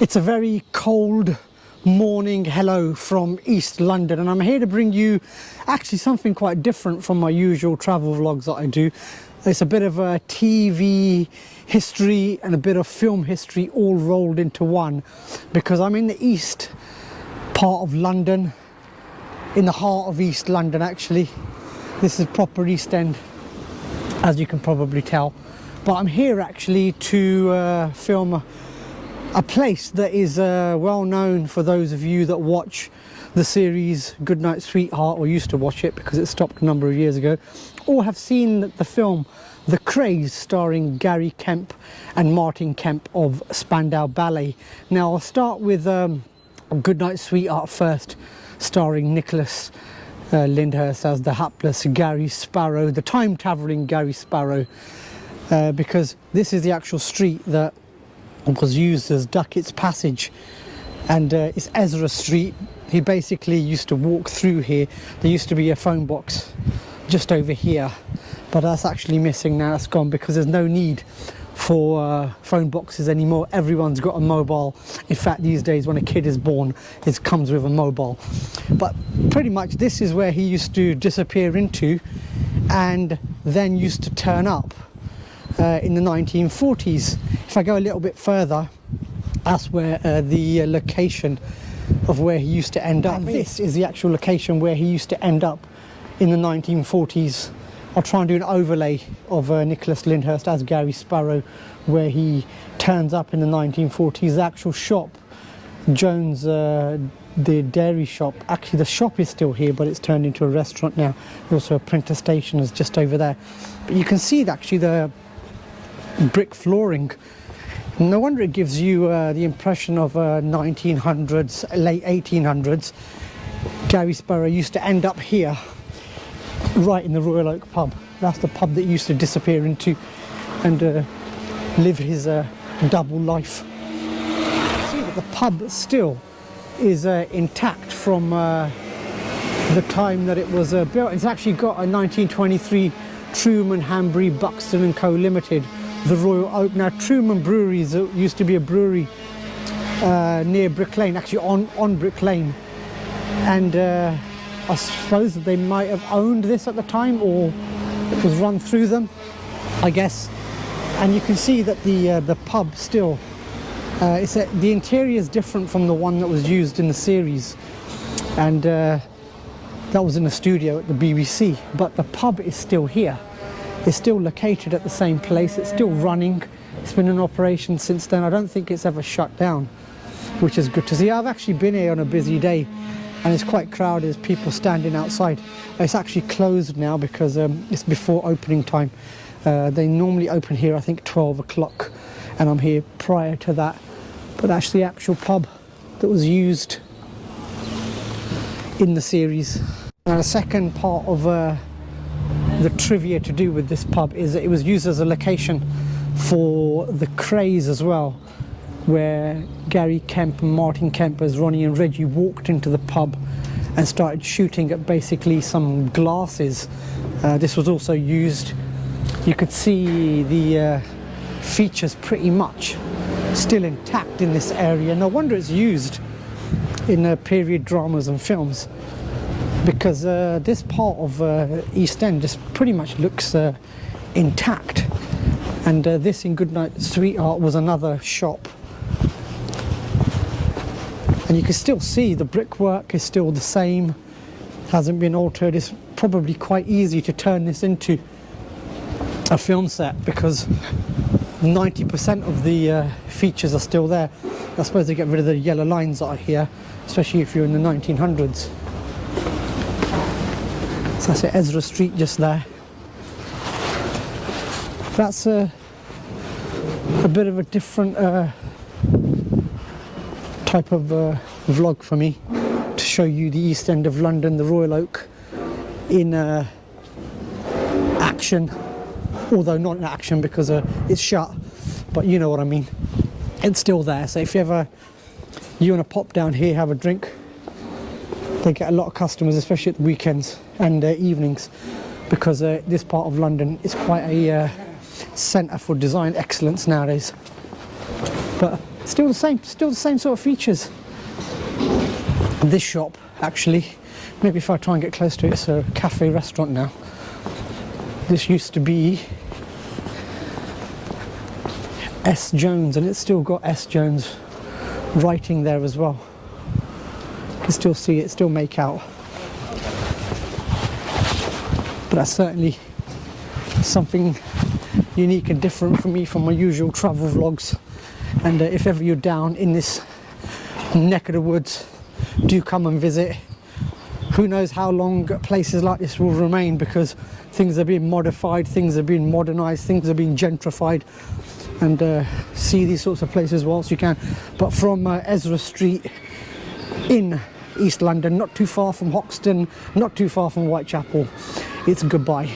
It's a very cold morning hello from East London, and I'm here to bring you actually something quite different from my usual travel vlogs that I do. It's a bit of a TV history and a bit of film history all rolled into one, because I'm in the east part of London, in the heart of East London actually. This is proper East End, as you can probably tell, but I'm here actually to film a place that is well known for those of you that watch the series Goodnight Sweetheart, or used to watch it because it stopped a number of years ago, or have seen the film The Craze, starring Gary Kemp and Martin Kemp of Spandau Ballet. Now I'll start with Goodnight Sweetheart first, starring Nicholas Lyndhurst as the hapless Gary Sparrow, the time-travelling Gary Sparrow, because this is the actual street that was used as Ducketts Passage, and it's Ezra Street. He basically used to walk through here. There used to be a phone box just over here, but that's actually missing now. It's gone because there's no need for phone boxes anymore. Everyone's got a mobile. In fact, these days when a kid is born, it comes with a mobile. But pretty much this is where he used to disappear into and then used to turn up in the 1940s. If I go a little bit further, that's where the location of where he used to end up. And this is the actual location where he used to end up in the 1940s. I'll try and do an overlay of Nicholas Lyndhurst as Gary Sparrow, where he turns up in the 1940s. The actual shop, Jones, the dairy shop, actually the shop is still here, but it's turned into a restaurant now. Also a printer station is just over there. But you can see that actually the brick flooring. No wonder it gives you the impression of 1900s, late 1800s. Gary Sparrow used to end up here, right in the Royal Oak pub. That's the pub that he used to disappear into and live his double life. See that the pub still is intact from the time that it was built. It's actually got a 1923 Truman, Hanbury, Buxton and Co Limited, the Royal Oak. Now Truman Breweries used to be a brewery near Brick Lane, actually on Brick Lane, and I suppose that they might have owned this at the time, or it was run through them, I guess. And you can see that the pub still, the interior is different from the one that was used in the series, and that was in the studio at the BBC, but the pub is still here. It's still located at the same place. It's still running. It's been in operation since then. I don't think it's ever shut down, which is good to see. I've actually been here on a busy day, and it's quite crowded. There's people standing outside. It's actually closed now because it's before opening time. They normally open here, I think, 12 o'clock, and I'm here prior to that. But that's the actual pub that was used in the series. Now, the second part of the trivia to do with this pub is that it was used as a location for the Craze as well, where Gary Kemp and Martin Kemp, as Ronnie and Reggie, walked into the pub and started shooting at basically some glasses. This was also used, you could see the features pretty much still intact in this area. No wonder it's used in period dramas and films, because this part of East End just pretty much looks intact. And this in Goodnight Sweetheart was another shop. And you can still see the brickwork is still the same, hasn't been altered. It's probably quite easy to turn this into a film set, because 90% of the features are still there. I suppose they get rid of the yellow lines that are here, especially if you're in the 1900s. So that's it, Ezra Street just there. That's a bit of a different type of vlog for me, to show you the East End of London, the Royal Oak, in action. Although not in action because it's shut, but you know what I mean. It's still there. So if you want to pop down here, have a drink, they get a lot of customers, especially at the weekends and evenings, because this part of London is quite a centre for design excellence nowadays. But Still the same sort of features. This shop, actually, maybe if I try and get close to it, it's a cafe restaurant now. This used to be S. Jones, and it's still got S. Jones writing there as well. You can still see it, still make out. But that's certainly something unique and different for me from my usual travel vlogs. And if ever you're down in this neck of the woods, do come and visit. Who knows how long places like this will remain, because things are being modified, things are being modernized, things are being gentrified, and see these sorts of places whilst you can. But from Ezra Street in East London, not too far from Hoxton, not too far from Whitechapel, it's goodbye.